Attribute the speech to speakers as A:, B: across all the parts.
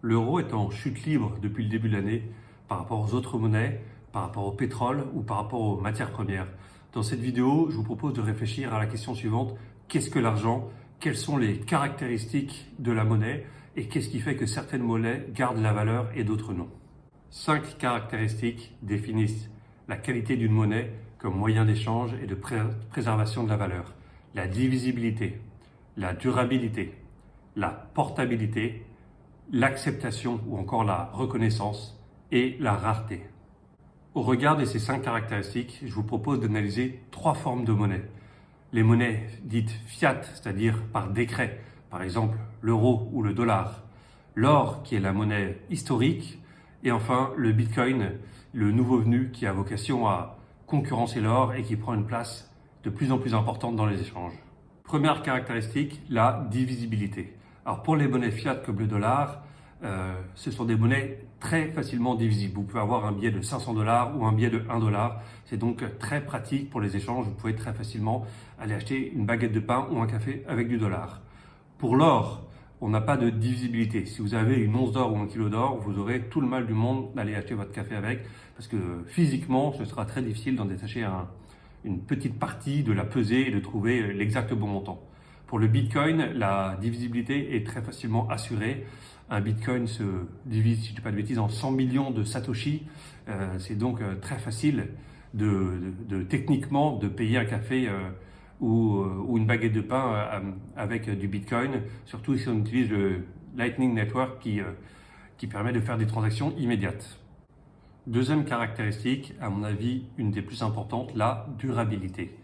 A: l'euro est en chute libre depuis le début de l'année par rapport aux autres monnaies, par rapport au pétrole ou par rapport aux matières premières. Dans cette vidéo, je vous propose de réfléchir à la question suivante: qu'est-ce que l'argent? Quelles sont les caractéristiques de la monnaie? Et qu'est-ce qui fait que certaines monnaies gardent la valeur et d'autres non? 5 caractéristiques définissent la qualité d'une monnaie comme moyen d'échange et de préservation de la valeur: la divisibilité, la durabilité, la portabilité, l'acceptation ou encore la reconnaissance et la rareté. Au regard de ces 5 caractéristiques, je vous propose d'analyser 3 formes de monnaie. Les monnaies dites fiat, c'est-à-dire par décret, par exemple l'euro ou le dollar, l'or qui est la monnaie historique, et enfin le bitcoin, le nouveau venu qui a vocation à concurrencer l'or et qui prend une place de plus en plus importante dans les échanges. Première caractéristique, la divisibilité. Alors pour les monnaies fiat comme le dollar, ce sont des monnaies très facilement divisibles. Vous pouvez avoir un billet de 500 $ ou un billet de 1 $. C'est donc très pratique pour les échanges. Vous pouvez très facilement aller acheter une baguette de pain ou un café avec du dollar. Pour l'or, on n'a pas de divisibilité. Si vous avez une once d'or ou un kilo d'or, vous aurez tout le mal du monde d'aller acheter votre café avec, parce que physiquement, ce sera très difficile d'en détacher une petite partie, de la peser et de trouver l'exact bon montant. Pour le bitcoin, la divisibilité est très facilement assurée. Un bitcoin se divise, si je ne dis pas de bêtises, en 100 millions de satoshi. C'est donc très facile techniquement de payer un café ou une baguette de pain avec du bitcoin, surtout si on utilise le Lightning Network qui permet de faire des transactions immédiates. Deuxième caractéristique, à mon avis une des plus importantes, la durabilité.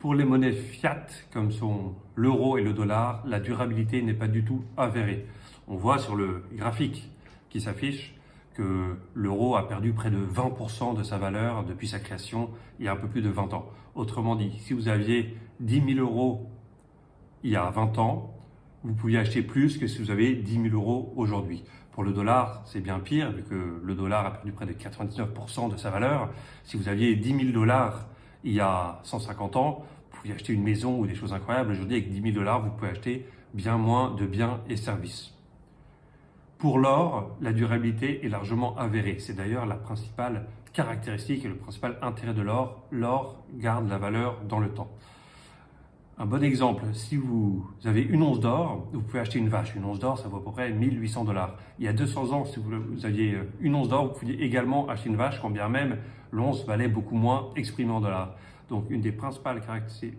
A: Pour les monnaies fiat comme sont l'euro et le dollar, la durabilité n'est pas du tout avérée. On voit sur le graphique qui s'affiche que l'euro a perdu près de 20% de sa valeur depuis sa création il y a un peu plus de 20 ans. Autrement dit, si vous aviez 10 000 € il y a 20 ans, vous pouviez acheter plus que si vous avez 10 000 € aujourd'hui. Pour le dollar, c'est bien pire, vu que le dollar a perdu près de 99% de sa valeur. Si vous aviez 10 000 $ il y a 150 ans, vous pouviez acheter une maison ou des choses incroyables. Aujourd'hui, avec 10 000 $, vous pouvez acheter bien moins de biens et services. Pour l'or, la durabilité est largement avérée. C'est d'ailleurs la principale caractéristique et le principal intérêt de l'or. L'or garde la valeur dans le temps. Un bon exemple, si vous avez une once d'or, vous pouvez acheter une vache. Une once d'or, ça vaut à peu près 1 800 $. Il y a 200 ans, si vous aviez une once d'or, vous pouviez également acheter une vache, quand bien même l'once valait beaucoup moins exprimée en dollars. Donc une des principales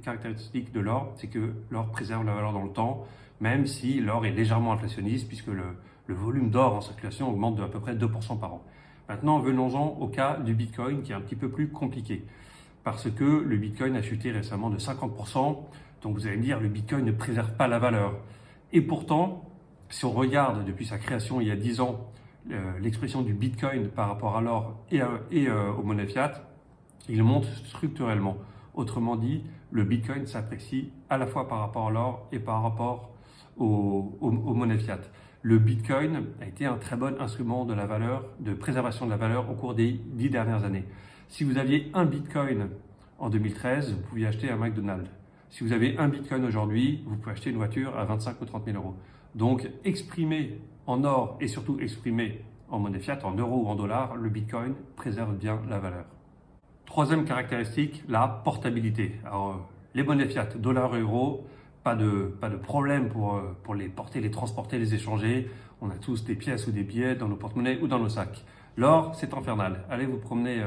A: caractéristiques de l'or, c'est que l'or préserve la valeur dans le temps, même si l'or est légèrement inflationniste, puisque le volume d'or en circulation augmente de à peu près 2% par an. Maintenant, venons-en au cas du Bitcoin, qui est un petit peu plus compliqué, parce que le Bitcoin a chuté récemment de 50%. Donc vous allez me dire, le Bitcoin ne préserve pas la valeur. Et pourtant, si on regarde depuis sa création il y a 10 ans, l'expression du Bitcoin par rapport à l'or et aux monnaies fiat, il monte structurellement. Autrement dit, le Bitcoin s'apprécie à la fois par rapport à l'or et par rapport aux monnaies fiat. Le Bitcoin a été un très bon instrument de la valeur, de préservation de la valeur au cours des 10 dernières années. Si vous aviez un Bitcoin en 2013, vous pouviez acheter un McDonald's. Si vous avez un Bitcoin aujourd'hui, vous pouvez acheter une voiture à 25 ou 30 000 €. Donc, exprimé en or et surtout exprimé en monnaie fiat, en euros ou en dollars, le Bitcoin préserve bien la valeur. Troisième caractéristique, la portabilité. Alors, les monnaies fiat, dollars et euros, pas de problème pour les porter, les transporter, les échanger. On a tous des pièces ou des billets dans nos porte-monnaies ou dans nos sacs. L'or, c'est infernal. Allez vous promener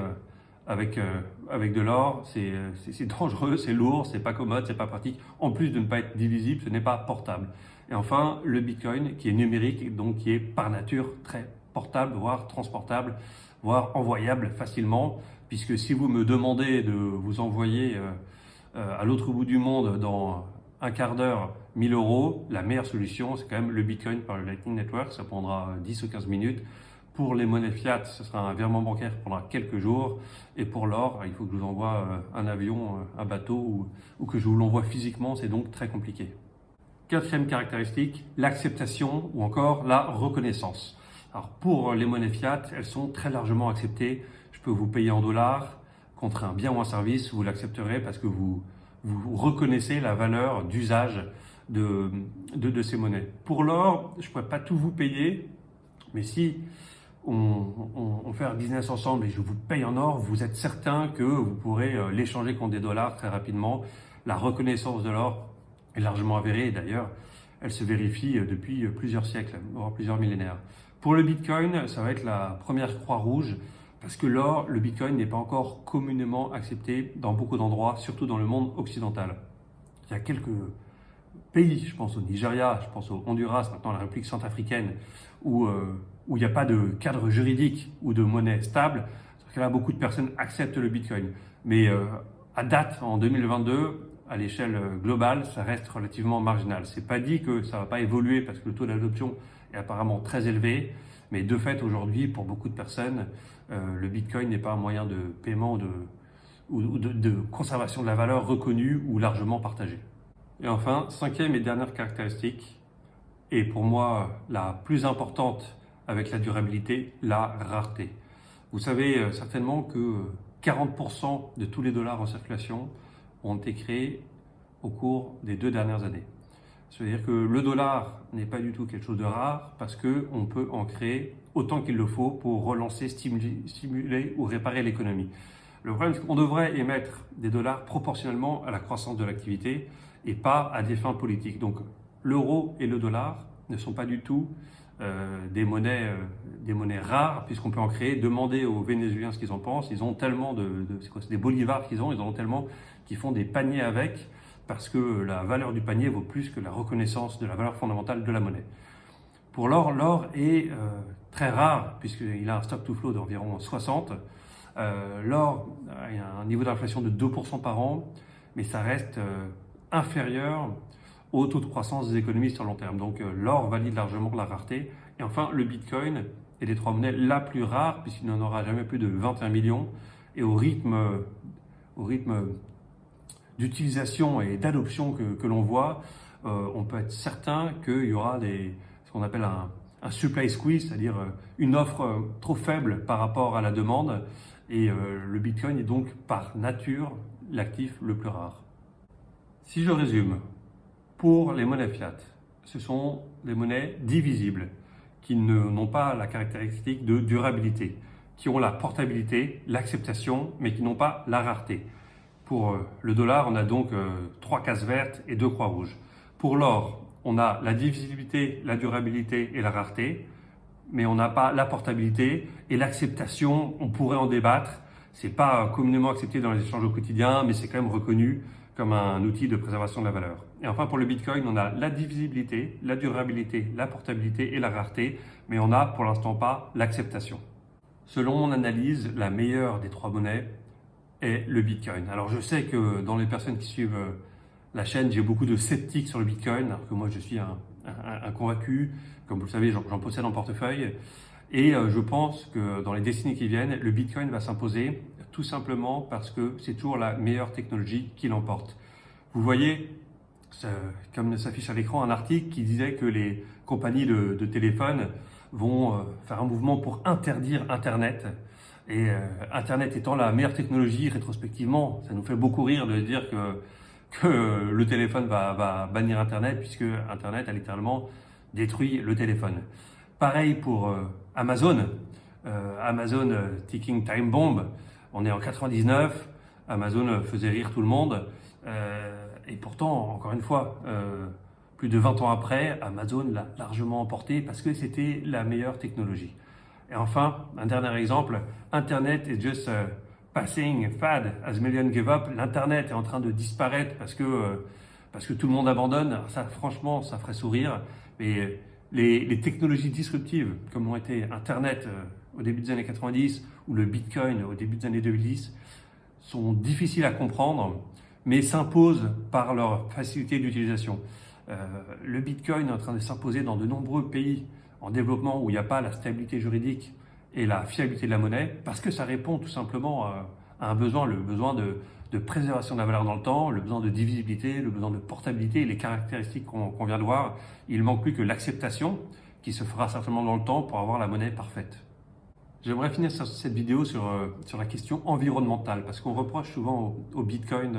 A: avec de l'or, c'est dangereux, c'est lourd, c'est pas commode, c'est pas pratique. En plus de ne pas être divisible, ce n'est pas portable. Et enfin, le Bitcoin qui est numérique, donc qui est par nature très portable, voire transportable, voire envoyable facilement. Puisque si vous me demandez de vous envoyer à l'autre bout du monde dans un quart d'heure 1 000 €, la meilleure solution, c'est quand même le Bitcoin par le Lightning Network. Ça prendra 10 ou 15 minutes. Pour les monnaies fiat, ce sera un virement bancaire pendant quelques jours. Et pour l'or, il faut que je vous envoie un avion, un bateau ou que je vous l'envoie physiquement. C'est donc très compliqué. Quatrième caractéristique, l'acceptation ou encore la reconnaissance. Alors pour les monnaies fiat, elles sont très largement acceptées. Je peux vous payer en dollars contre un bien ou un service, vous l'accepterez parce que vous reconnaissez la valeur d'usage de ces monnaies. Pour l'or, je ne pourrais pas tout vous payer Mais si on fait un business ensemble et je vous paye en or, vous êtes certain que vous pourrez l'échanger contre des dollars très rapidement. La reconnaissance de l'or est largement avérée et d'ailleurs, elle se vérifie depuis plusieurs siècles, voire plusieurs millénaires. Pour le Bitcoin, ça va être la première croix rouge parce que l'or, le Bitcoin n'est pas encore communément accepté dans beaucoup d'endroits, surtout dans le monde occidental. Il y a quelques pays, je pense au Nigeria, je pense au Honduras, maintenant la République centrafricaine, où il n'y a pas de cadre juridique ou de monnaie stable. C'est que là, beaucoup de personnes acceptent le Bitcoin. Mais à date, en 2022, à l'échelle globale, ça reste relativement marginal. C'est pas dit que ça va pas évoluer parce que le taux d'adoption est apparemment très élevé. Mais de fait, aujourd'hui, pour beaucoup de personnes, le Bitcoin n'est pas un moyen de paiement ou de conservation de la valeur reconnue ou largement partagée. Et enfin, cinquième et dernière caractéristique, et pour moi la plus importante avec la durabilité, la rareté. Vous savez certainement que 40% de tous les dollars en circulation ont été créés au cours des 2 dernières années. C'est-à-dire que le dollar n'est pas du tout quelque chose de rare parce qu'on peut en créer autant qu'il le faut pour relancer, stimuler ou réparer l'économie. Le problème, c'est qu'on devrait émettre des dollars proportionnellement à la croissance de l'activité et pas à des fins politiques. Donc l'euro et le dollar ne sont pas du tout des monnaies rares puisqu'on peut en créer. Demandez aux Vénézuéliens ce qu'ils en pensent. Ils ont tellement c'est des bolivars qu'ils ont, ils en ont tellement qu'ils font des paniers avec parce que la valeur du panier vaut plus que la reconnaissance de la valeur fondamentale de la monnaie. Pour l'or, l'or est très rare puisqu'il a un stock to flow d'environ 60. L'or a un niveau d'inflation de 2% par an, mais ça reste inférieur au taux de croissance des économies sur le long terme. Donc l'or valide largement la rareté. Et enfin, le Bitcoin est des 3 monnaies la plus rare puisqu'il n'en aura jamais plus de 21 millions. Et au rythme d'utilisation et d'adoption que l'on voit, on peut être certain qu'il y aura ce qu'on appelle un supply squeeze, c'est-à-dire une offre trop faible par rapport à la demande. Et le Bitcoin est donc par nature l'actif le plus rare. Si je résume, pour les monnaies fiat, ce sont des monnaies divisibles qui n'ont pas la caractéristique de durabilité, qui ont la portabilité, l'acceptation, mais qui n'ont pas la rareté. Pour le dollar, on a donc 3 cases vertes et 2 croix rouges. Pour l'or, on a la divisibilité, la durabilité et la rareté, mais on n'a pas la portabilité et l'acceptation, on pourrait en débattre. C'est pas communément accepté dans les échanges au quotidien, mais c'est quand même reconnu comme un outil de préservation de la valeur. Et enfin, pour le Bitcoin, on a la divisibilité, la durabilité, la portabilité et la rareté, mais on n'a pour l'instant pas l'acceptation. Selon mon analyse, la meilleure des 3 monnaies est le Bitcoin. Alors je sais que dans les personnes qui suivent la chaîne, j'ai beaucoup de sceptiques sur le Bitcoin, alors que moi je suis un convaincu. Comme vous le savez, j'en possède en portefeuille. Et je pense que dans les décennies qui viennent, le Bitcoin va s'imposer tout simplement parce que c'est toujours la meilleure technologie qui l'emporte. Vous voyez, comme s'affiche à l'écran, un article qui disait que les compagnies de téléphone vont faire un mouvement pour interdire Internet. Et Internet étant la meilleure technologie, rétrospectivement, ça nous fait beaucoup rire de dire que le téléphone va bannir Internet puisque Internet a littéralement détruit le téléphone. Pareil pour Amazon. Amazon Ticking Time Bomb. On est en 99. Amazon faisait rire tout le monde. Et pourtant, encore une fois, plus de 20 ans après, Amazon l'a largement emporté parce que c'était la meilleure technologie. Et enfin, un dernier exemple, Internet is just passing fad as millions give up. L'Internet est en train de disparaître parce que tout le monde abandonne. Alors ça, franchement, ça ferait sourire. Mais les technologies disruptives, comme l'ont été Internet au début des années 90 ou le Bitcoin au début des années 2010, sont difficiles à comprendre, mais s'imposent par leur facilité d'utilisation. Le Bitcoin est en train de s'imposer dans de nombreux pays en développement où il n'y a pas la stabilité juridique et la fiabilité de la monnaie, parce que ça répond tout simplement à un besoin, le besoin de préservation de la valeur dans le temps, le besoin de divisibilité, le besoin de portabilité, les caractéristiques qu'on vient de voir. Il ne manque plus que l'acceptation qui se fera certainement dans le temps pour avoir la monnaie parfaite. J'aimerais finir cette vidéo sur la question environnementale, parce qu'on reproche souvent au Bitcoin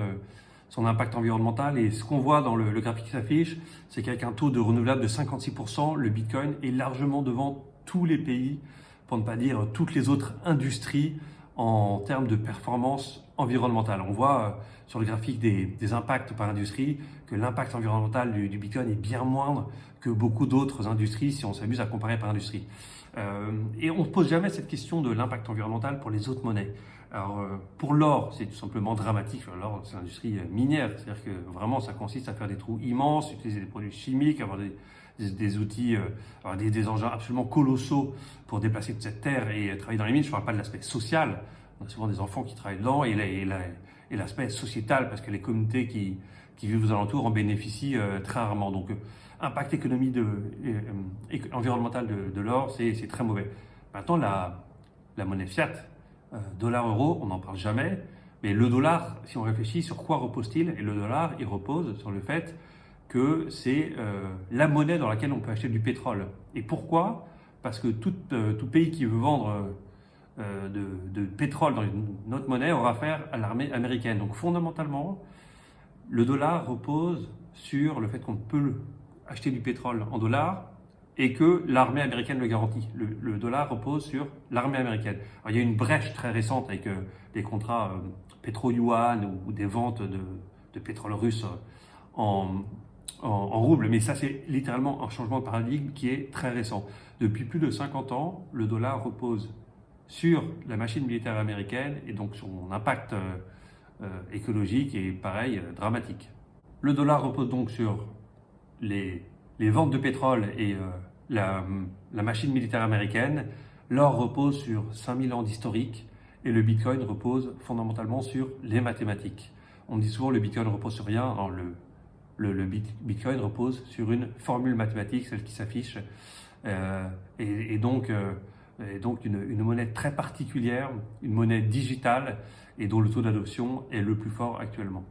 A: son impact environnemental, et ce qu'on voit dans le graphique qui s'affiche, c'est qu'avec un taux de renouvelable de 56%, le Bitcoin est largement devant tous les pays, pour ne pas dire toutes les autres industries en termes de performance environnementale. On voit sur le graphique des impacts par industrie que l'impact environnemental du Bitcoin est bien moindre que beaucoup d'autres industries si on s'amuse à comparer par industrie. Et on ne se pose jamais cette question de l'impact environnemental pour les autres monnaies. Alors, pour l'or, c'est tout simplement dramatique. L'or, c'est une industrie minière, c'est-à-dire que vraiment, ça consiste à faire des trous immenses, utiliser des produits chimiques, avoir des outils, avoir des engins absolument colossaux pour déplacer toute cette terre et travailler dans les mines. Je ne parle pas de l'aspect social. On a souvent des enfants qui travaillent dedans et l'aspect sociétal, parce que les communautés qui vivent aux alentours en bénéficient très rarement. Donc, impact économique environnemental de l'or, c'est très mauvais. Maintenant, la monnaie fiat, dollar-euro, on n'en parle jamais, mais le dollar, si on réfléchit, sur quoi repose-t-il? Et le dollar, il repose sur le fait que c'est la monnaie dans laquelle on peut acheter du pétrole. Et pourquoi? Parce que tout pays qui veut vendre de pétrole dans une autre monnaie aura affaire à l'armée américaine. Donc fondamentalement, le dollar repose sur le fait qu'on peut acheter du pétrole en dollars et que l'armée américaine le garantit. Le dollar repose sur l'armée américaine. Alors, il y a une brèche très récente avec des contrats pétro-yuan ou des ventes de pétrole russe en roubles, mais ça c'est littéralement un changement de paradigme qui est très récent. Depuis plus de 50 ans, le dollar repose sur la machine militaire américaine et donc son impact écologique est pareil, dramatique. Le dollar repose donc sur les ventes de pétrole et la machine militaire américaine. L'or repose sur 5000 ans d'historique et le Bitcoin repose fondamentalement sur les mathématiques. On dit souvent le Bitcoin repose sur rien. Alors le Bitcoin repose sur une formule mathématique, celle qui s'affiche, et donc une monnaie très particulière, une monnaie digitale et dont le taux d'adoption est le plus fort actuellement.